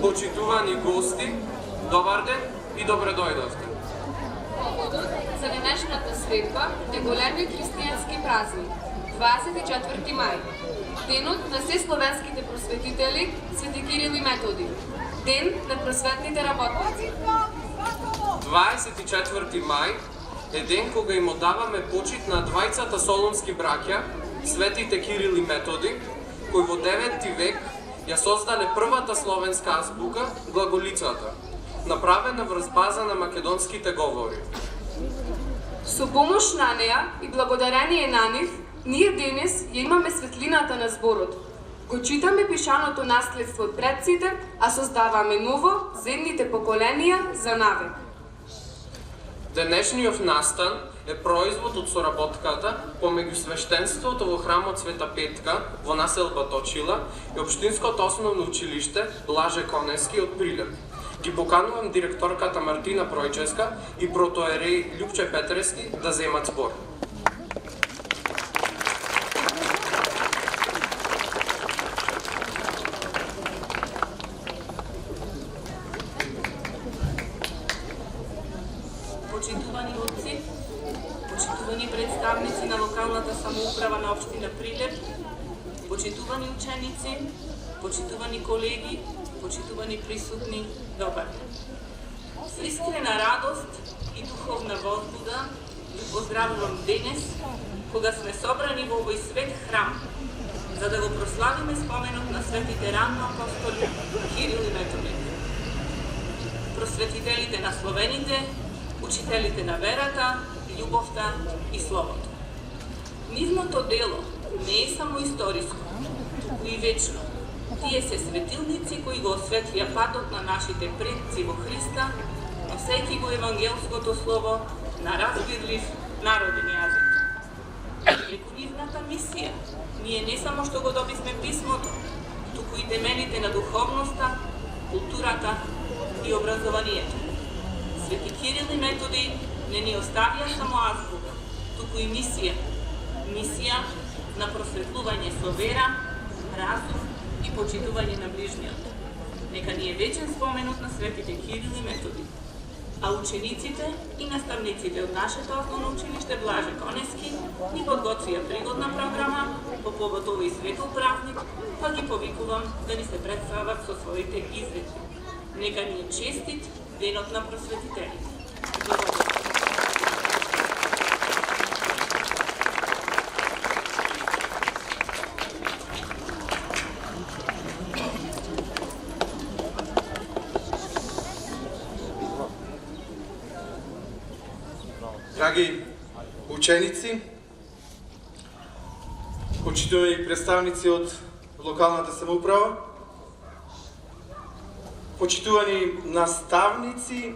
Почитувани гости, добар ден и добре дојдовте. Поводот за денешната светба е големиот христијански празник, 24 мај, денот на се словенските просветители Свети Кирил и Методи, ден на просветните работници. 24 мај е ден кога им одаваме почит на двајцата солунски браќа, Светите Кирил и Методи, кои во 9 век ја создале првата словенска азбука, глаголицата, направена врз база на македонските говори. Со помош на неа и благодарение на нив, ние денес ја имаме светлината на зборот. Го читаме пишаното наследство од предците, а создаваме ново за едните поколенија за навек. Денешниот настан е производ од соработката помеѓу свештенството во храмот Света Петка во населба Точила и Општинското основно училиште Блаже Конески од Прилеп. Ги поканувам директорката Мартина Пројческа и протоереј Љупче Петрески да земат збор. Почитувани отци, почитувани представници на локалната самоуправа на општина Прилеп, почитувани ученици, почитувани колеги, почитувани присутни, добар ден. Со искрена радост и духовна возбуда ви поздравувам денес, кога сме собрани во овој свет храм, за да го прославиме споменот на светите рано апостоли Кирил и Методи. Просветителите на словените, учителите на верата, љубовта и словото. Нивното дело не е само историско, туку и вечно. Тие се светилници кои го осветлија патот на нашите предци во Христа, носејќи го евангелското слово на разбирлив народен јазик. Преку нивната мисија, ние не само што го добивме писмото, туку и темените на духовноста, културата и образованието. Свети Кирил и Методи не ни оставија само азбука, туку и мисија. Мисија на просветлување со вера, разум и почитување на ближниот. Нека ни е вечен споменот на светите Кирил и Методи. А учениците и наставниците од нашето основно училиште Блаже Конески ни подготвија пригодна програма по повод овој светл празник, па ги повикувам да ни се представат со своите изреди. Нека ни е честит денот на просветителите. Благодарам. Драги ученици, почитувани представници од локалната самоуправа, почитувани наставници,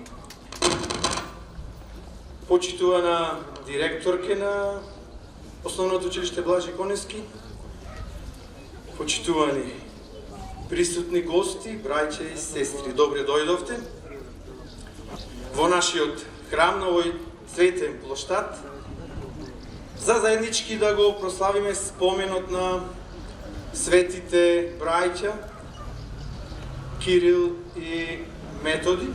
почитувана директорке на Основното училиште Блаже Конески, почитувани присутни гости, браќа и сестри, добре дојдовте во нашиот храм на овој светен плоштад, за заеднички да го прославиме споменот на светите браќа Кирил и Методи,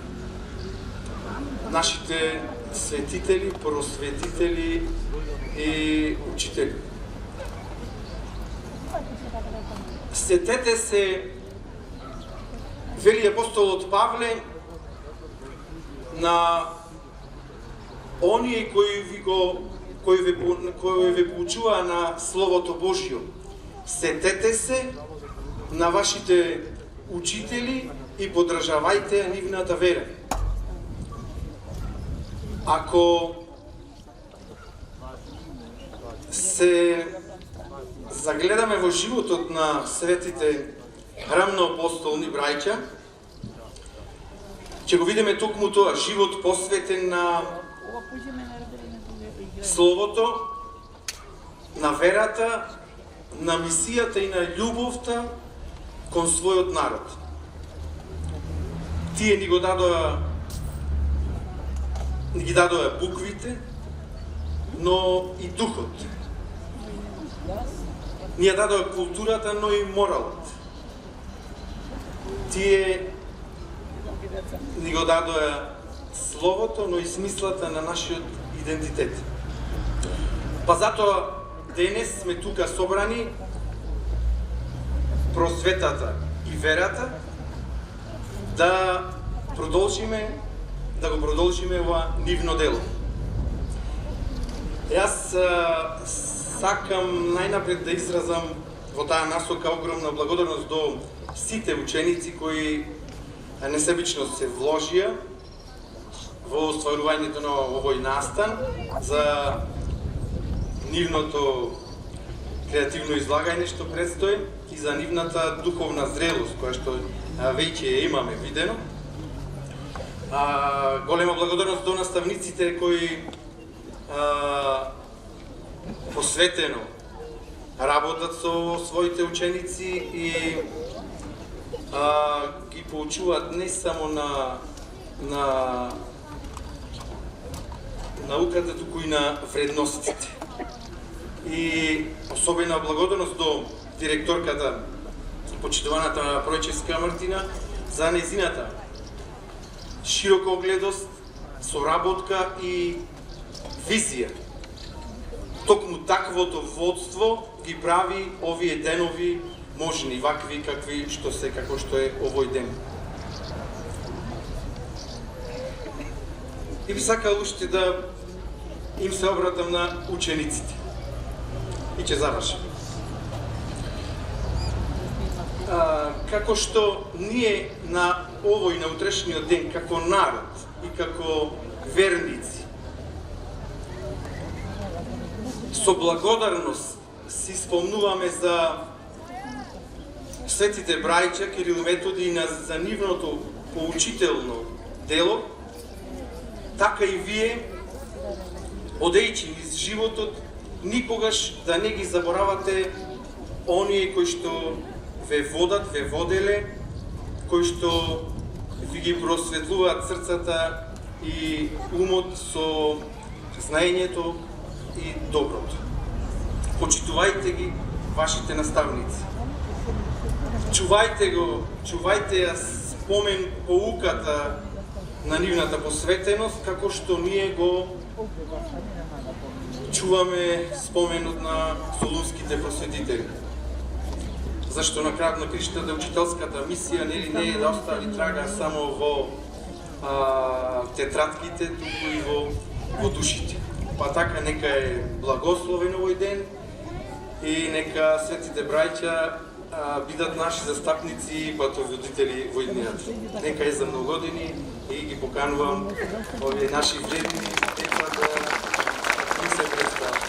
нашите светители, просветители и учители. Сетете се, вели апостолот Павле, на оние кои ве поучува на Словото Божјо. Сетете се на вашите учители и подржавајте нивната вера. Ако се загледаме во животот на светите храмно-апостолни браќа, ќе го видиме токму тоа, живот посветен на Словото, на верата, на мисијата и на љубовта кон својот народ. Тие ни ги дадоа буквите, но и духот. Ни ја дадоа културата, но и моралот. Тие ни го дадоа словото, но и смислата на нашиот идентитет. Па затоа денес сме тука собрани просветата и верата да го продолжиме ова нивно дело. Јас сакам најнапред да изразам во таа насока огромна благодарност до сите ученици кои несебично се вложија во остварувањето на овој настан, за нивното креативно излагање што предстои и за нивната духовна зрелост која што веќе ја имаме видено. Голема благодарност до наставниците кои посветено работат со своите ученици и ги поучуваат не само на науката, туку и на вредностите. И особена благодарност до директорката, почитуваната Пројчевска Мартина, за нејзината широкогледост, соработка и визија. Токму таквото водство ги прави овие денови можни, вакви какви што се, како што е овој ден. И би сакал уште да им се обратам на учениците. И ќе завршам. Како што ние на овој, на утрешниот ден, како народ и како верници, со благодарност си спомнуваме за светите браќа Кирил и Методи и за нивното поучително дело, така и вие, одејќи низ животот, никогаш да не ги заборавате оние кои што ве водат, ве воделе, кои што ви ги просветлуваат срцата и умот со знаењето и доброто. Почитувајте ги вашите наставници. Чувајте ја спомен поуката на нивната посветеност, како што ние го чуваме споменот на солунските просветители. Зашто на крајот на криштата учителската мисија не е да остави трага само во тетратките, туку и во душите. Па така нека е благословен овој ден и нека светите браќа бидат наши застапници и патоводители во иднината. Нека е за многу години и ги поканувам овие наши вредни деца да им се представат.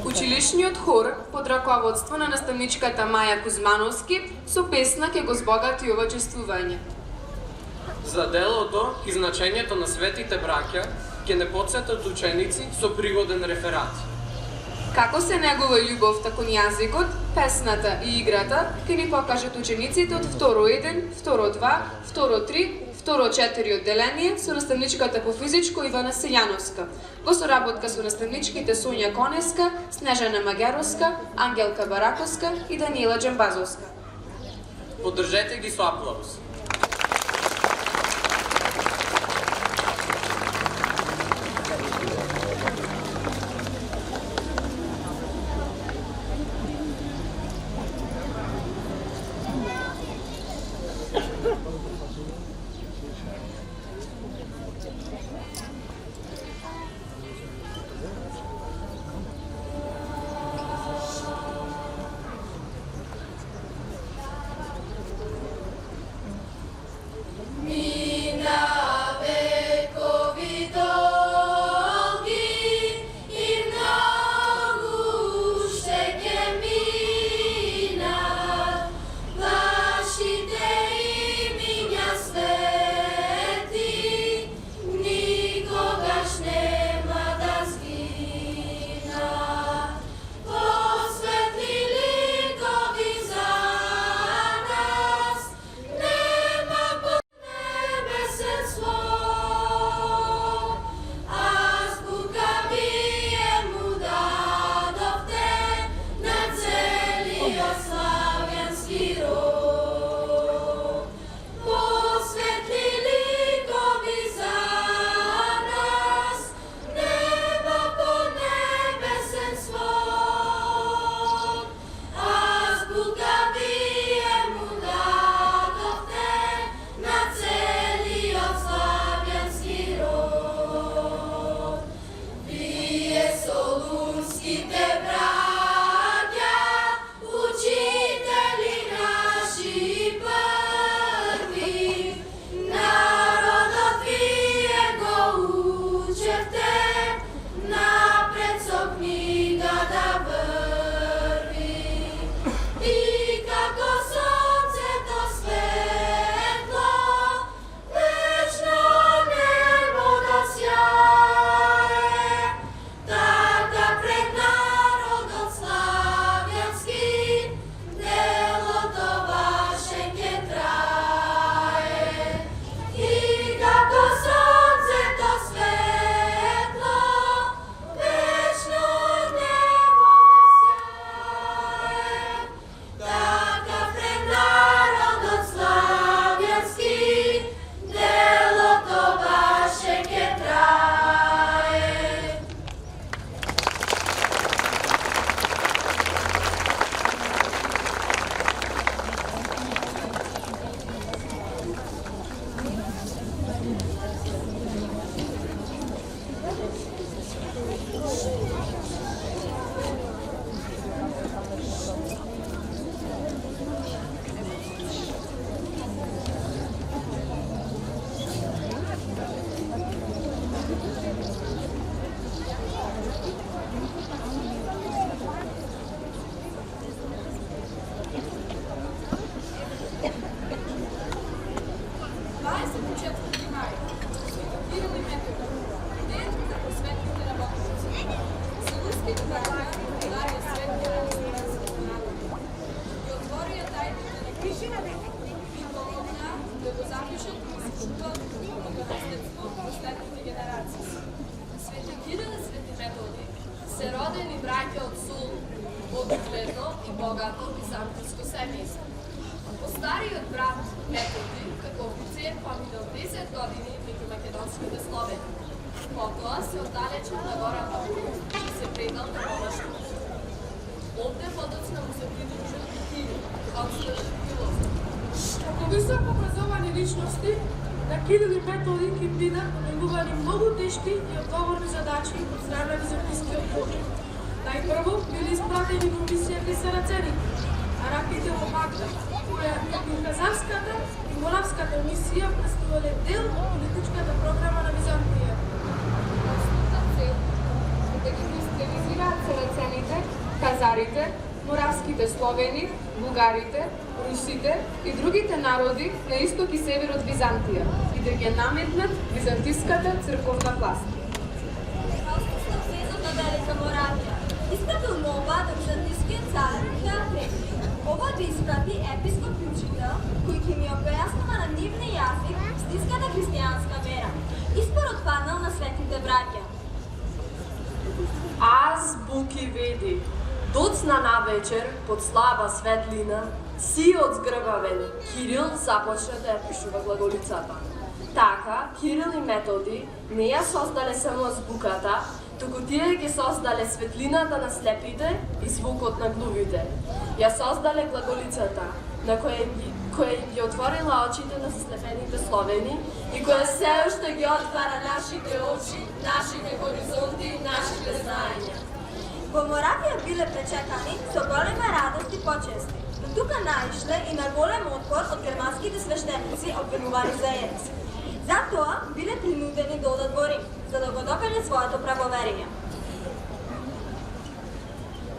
Училишниот хор под раководство на наставничката Маја Кузмановски со песна ќе го збогати ова чествување. За делото и значењето на светите браќа ќе не потсетат ученици со пригоден реферат. Како се негува љубовта кон јазикот, песната и играта ќе ни покажат учениците од второ 1, второ 2, второ 3, второ 4 одделение со наставничката по физичко Ивана Силјановска, во соработка со наставничките Сонја Конеска, Снежана Магеровска, Ангелка Бараковска и Даниела Джамбазовска. Поддржете ги со аплауз. живот и наследство во следните генерации. Свети Кирил и Свети Методи се родени браќа од Сул, обигледно и богато византиско семејство. Постариот брат Методи, како офицер, поминал 10 години меѓу македонските словени. Потоа се оддалечил на гора Охрид и се предал на монашко живот. Овде подоцна му се придружил и Кирил, отслужен филозоф. Како високо образовани личности, на Кирил и Методи ги бидат поменувани многу тешки и одговорни задачи од страна на византискиот двор. Најпрво били испратени во мисија кај сарацените, арапите во Багдад, која меѓу хазарската и моравската мисија представувале дел од политичката програма на Византија. Основна цел е да ги дестабилизираат сарацените, хазарите, моравските словени, бугарите, русите и другите народи на исток и север од Византија и да ги наметнат византиската црковна власт. Кралството кнезот на Велика Моравија испратил молба да византискиот цар да преми. Ова да испрати епископ и учител, кој ќе ми објаснува на нивни јазик стиската христијанска вера. Испорот паднал на светите браќа. Аз буки веди, доцна навечер, под слаба светлина, сиот згрбавен Кирил започна да ја пишува глаголицата. Така, Кирил и Методи не ја создале само збуката, туку тие ги создале светлината на слепите и звукот на глувите. Ја создале глаголицата, на која им ги отворила очите на заслепените словени и која се уште ги отвара нашите очи, нашите хоризонти, нашите знаења. Во Моравија биле пречекани со голема радост и почести, но тука наишле и на голем отпор од германските свештеници обвинувани за ерес. Затоа биле принудени да одат во Рим, за да го докажат своето правоверие.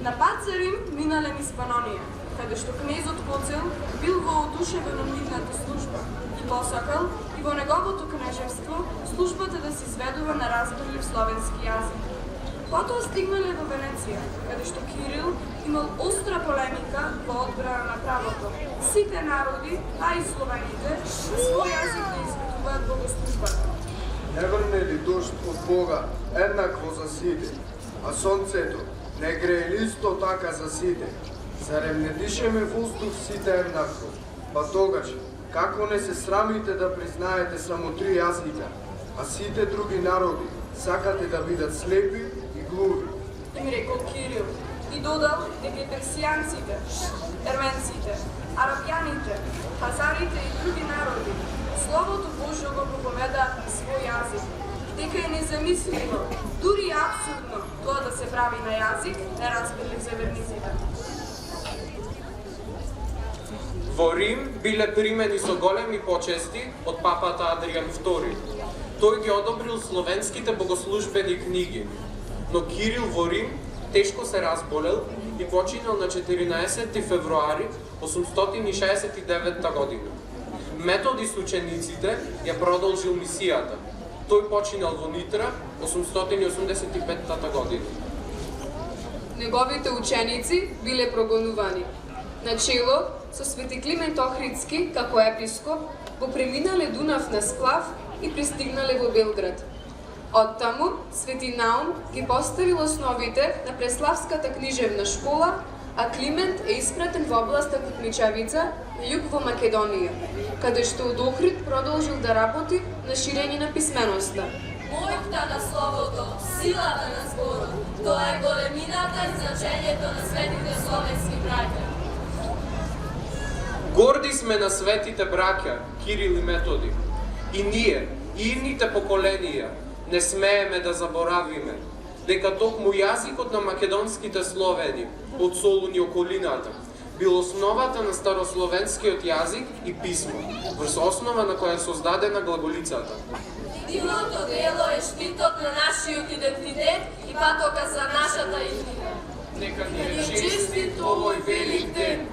На пат за Рим минале низ Панонија, каде што кнезот Коцел бил воодушевен од нивната служба и посакал и во неговото кнежевство службата да се изведува на разборлив словенски јазик. Потоа стигнале до Венеција, каде што Кирил имал остра полемика во одбрана на правото. Сите народи, а и словените, на свој јазик да изведуваат богослужбата. Не врне ли дожд од Бога еднакво за сите, а сонцето не грее исто така за сите? Зарем не дишеме воздух сите еднакво? Па тогаш, како не се срамите да признаете само 3 јазика, а сите други народи сакате да бидат слепи и глуви? Им рекол Кирил и додал дека персијанците, ерменците, арапјаните, хазарите и други народи Словото Божјо го проповедаат на свој јазик, дека е незамисливо, дури и абсурдно, тоа да се прави на јазик неразбирлив за верниците. Во Рим биле примени со големи почести од папата Адриан II. Тој ги одобрил словенските богослужбени книги, но Кирил во Рим тешко се разболел и починал на 14 февруари 869 година. Методи с учениците ја продолжил мисијата. Тој починал во Нитра 885 година. Неговите ученици биле прогонувани. Начело со Свети Климент Охридски како епископ го преминале Дунав на сплав и пристигнале во Белград. Оттаму Свети Наум ги поставил основите на Преславската книжевна школа, а Климент е испратен во областа Кутничавица на југ во Македонија, каде што од Охрид продолжил да работи на ширење на писменоста. Мојта на словото, силата на зборот, тоа е големината и значењето на светите словенски браќа. Горди сме на светите браќа, Кирил и Методи. И ние, и идните поколенија, не смееме да заборавиме дека токму јазикот на македонските словени од Солун и околината бил основата на старословенскиот јазик и писмо, врз основа на која е создадена глаголицата. Дивното дело е штитот на нашиот идентитет и патока за нашата иднина. Нека ни е честит овој велик ден.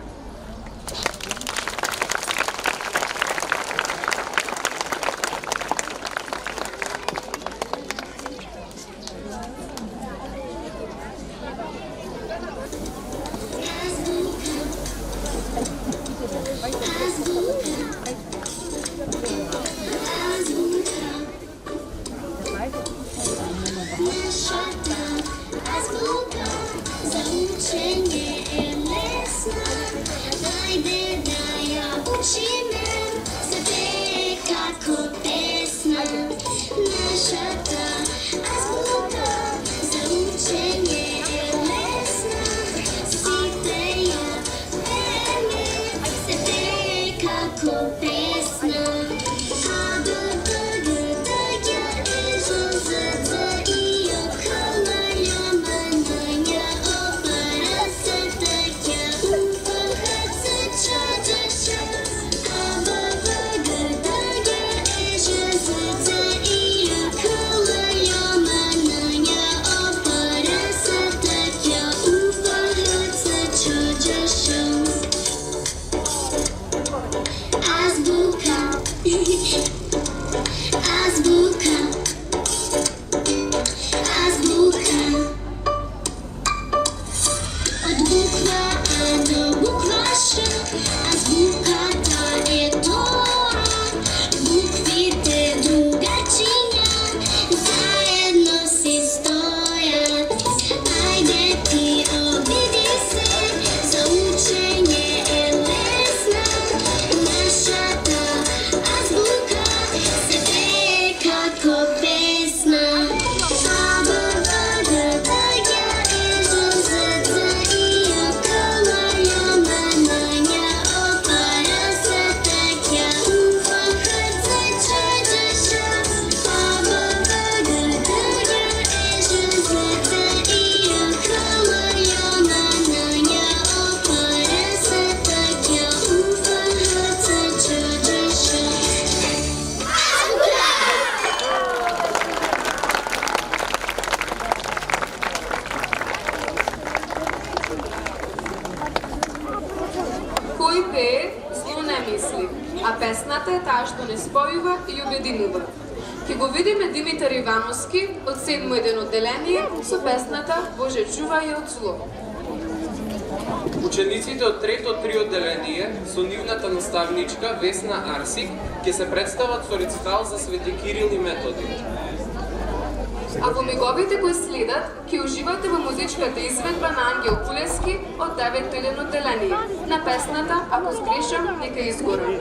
Кој пее, зло не мисли, а песната е таа што не спојува и обединува. Ке го видиме Димитар Ивановски од 7-еден одделение со песната Боже чувај од зло. Учениците од 3-3 одделение со нивната наставничка Весна Арсик ќе се представат со рецитал за Свети Кирил и Методи. А во миговите кои следат, ќе уживате во музичката изведба на Ангел Кулески од 9-еден одделение на песната Ако сгрешам, нека изгорам.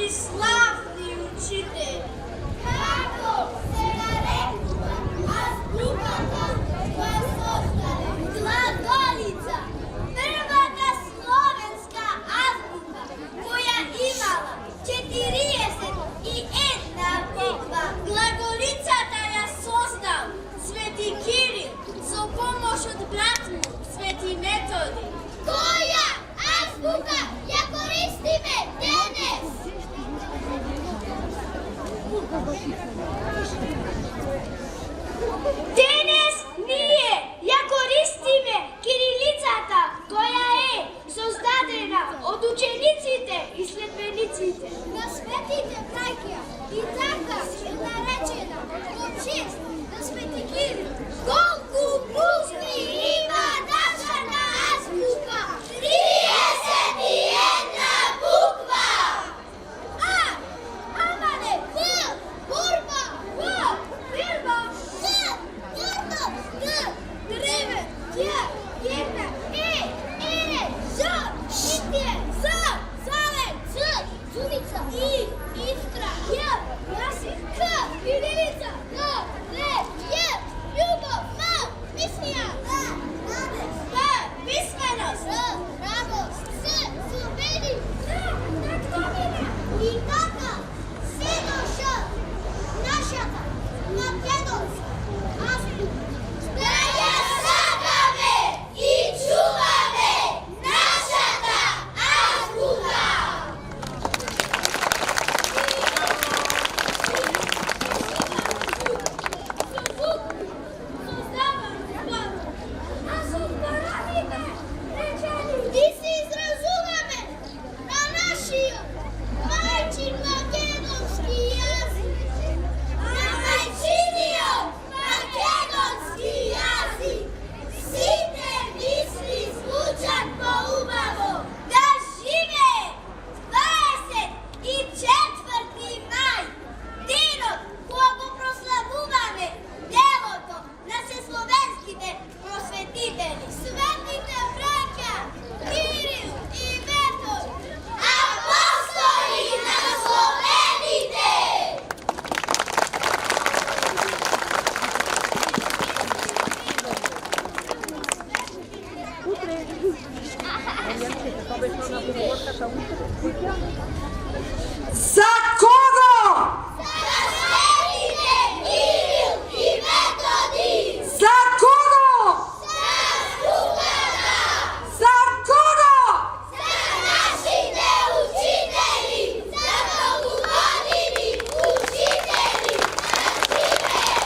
Наши славни учители, како се нарекува азбуката која создале глаголица, првата словенска азбука која имала 41 буква. Глаголицата ја создал Свети Кирил со помош од брат му Свети Методи. Која азбука ја користиме денес? Денес ние ја користиме кирилицата, која е создадена од учениците и следбениците на светите браќа и така е наречена во чест на Свети Кирил. Колку букви има нашата азбука? 31 буква! Амале, Б, борба, Б, билба, Д, борба, Д, древе, Д, една, ере, З, ите, З, зале, Ц, цурица, И, искра, Ј, јаси, К, кирилица, Л, Ре, Ј, љубов, М, мислија, радост, П, писменост, Р, радост, С, слободи, Р, татковина, и така се доша нашата македонска азбука. Да ја сакаме и чуваме нашата азбука! Со звук создаваме збор, а со зборовите реченици се изразуваме на нашиот мајчин македонски јазик. На мајчиниот македонски јазик сите мисли звучат поубаво. Да живее 24 мај, денот кога го прославуваме делото на сесловенските просветители, светите браќа Кирил и Методи, апостоли на словените. За кого? За светите Кирил и Методи, За кого? за азбуката, За кого? за нашите учители, за многогодини учители, да живее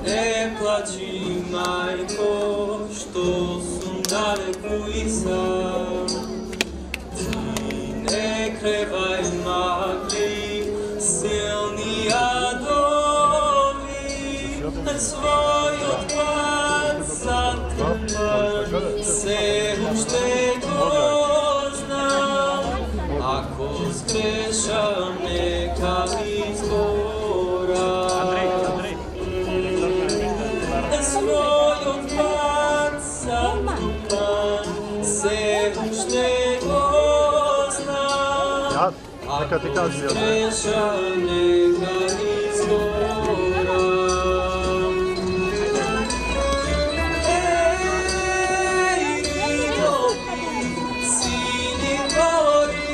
Не плачи, мајко, што сум далеку и сам. Ти не кревај, магли, силни јадови, својот пат затрпан, се уште го знам. Ако сгрешам, нека изборам. Својот пат затрпан, се уште го знам. Нека ти кажи, Ако сгрешам, нека изборам. Ей, сини гори,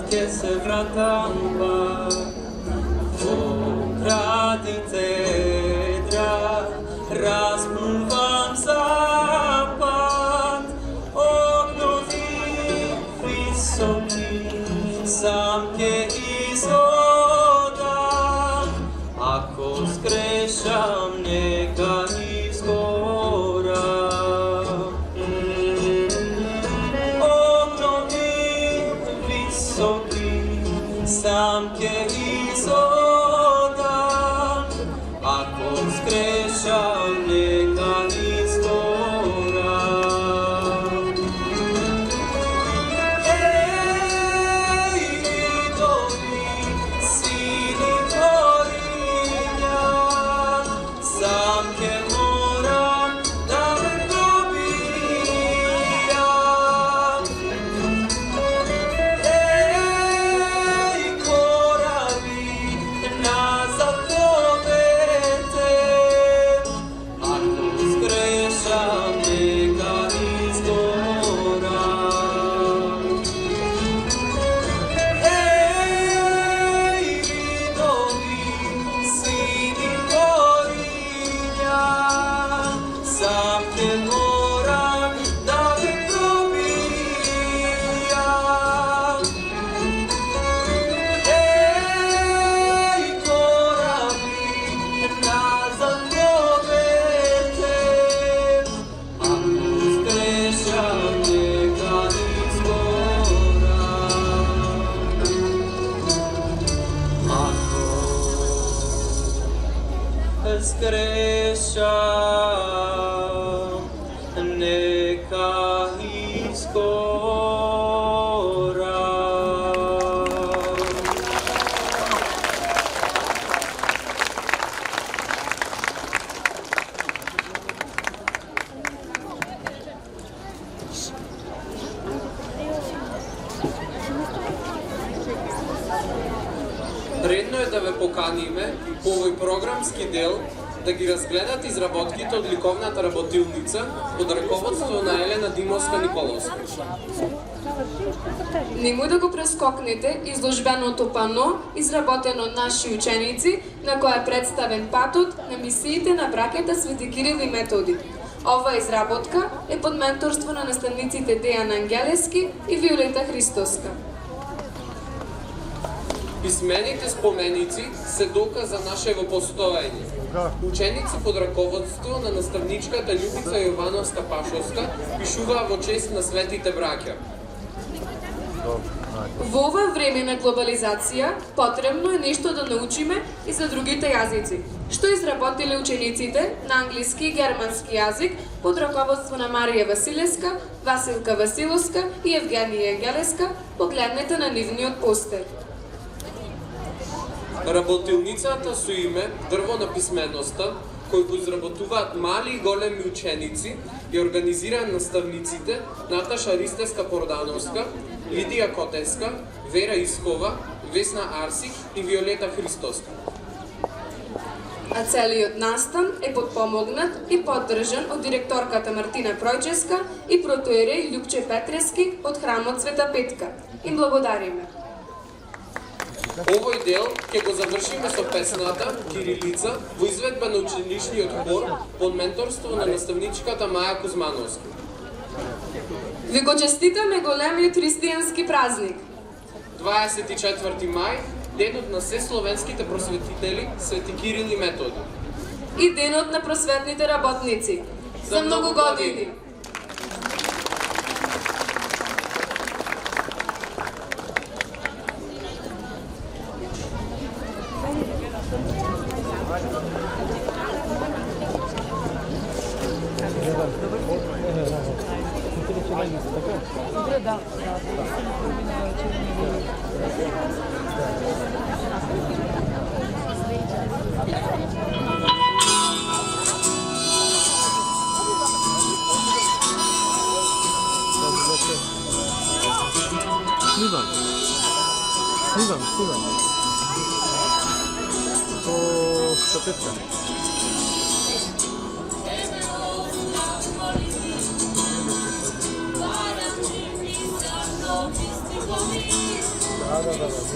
ќе се вратам пак во градите едра, расплувам запад, огнови високи, сам ќе изодам, ако сгрешам нека изгорам. Огнови високи, сам ќе изодам, ако сгрешам нека изгорам. Еј, идови, сини гориња, сам ќе морам да ме пробијам. Еј, кораби, назад пловете, ако сгрешам нека изгорам. Еј, видови, сини гориња, сам ќе морам да ве пробијам. Еј, кораби, назад пловете, ако сгрешам нека изгорам. Ако сгрешам нека изгорам. Редно е да ве поканиме по овој програмски дел да ги разгледат изработките од ликовната работилница под раководство на Елена Димовска-Николовска. Немој да го прескокнете изложбеното пано, изработено од наши ученици, на која е представен патот на мисиите на браќата Свети Кирил и Методи. Оваа изработка е под менторство на наставниците Дејан Ангелески и Виолета Христоска. Писмените споменици се доказ за нашево постоење. Ученици под раководство на наставничката Љубица Јовановска-Пашовска пишуваа во чест на светите браќа. Во ова време на глобализација, потребно е нешто да научиме и за другите јазици, што изработиле учениците на англиски и германски јазик под раководство на Марија Василевска, Василка Василовска и Евгенија Ангелеска, погледнете на нивниот постер. Работилницата со име Дрво на писменоста, кој го изработуваат мали и големи ученици и организираат наставниците Наташа Ристевска-Пордановска, Лидија Котеска, Вера Искова, Весна Арсик и Виолета Христоска. А целиот настан е подпомогнат и поддржан од директорката Мартина Пројческа и протоиерей Љупче Петрески од храмот Света Петка. Им благодариме. Овој дел ќе го завршиме со песната Кирилица во изведба на ученичниот хор под менторство на наставничката Маја Кузмановска. Ви го честитаме големиот христијански празник. 24 мај, денот на се словенските просветители Свети Кирил и Методи. И денот на просветните работници. За многу години. Сливам. То статевка. Yeah.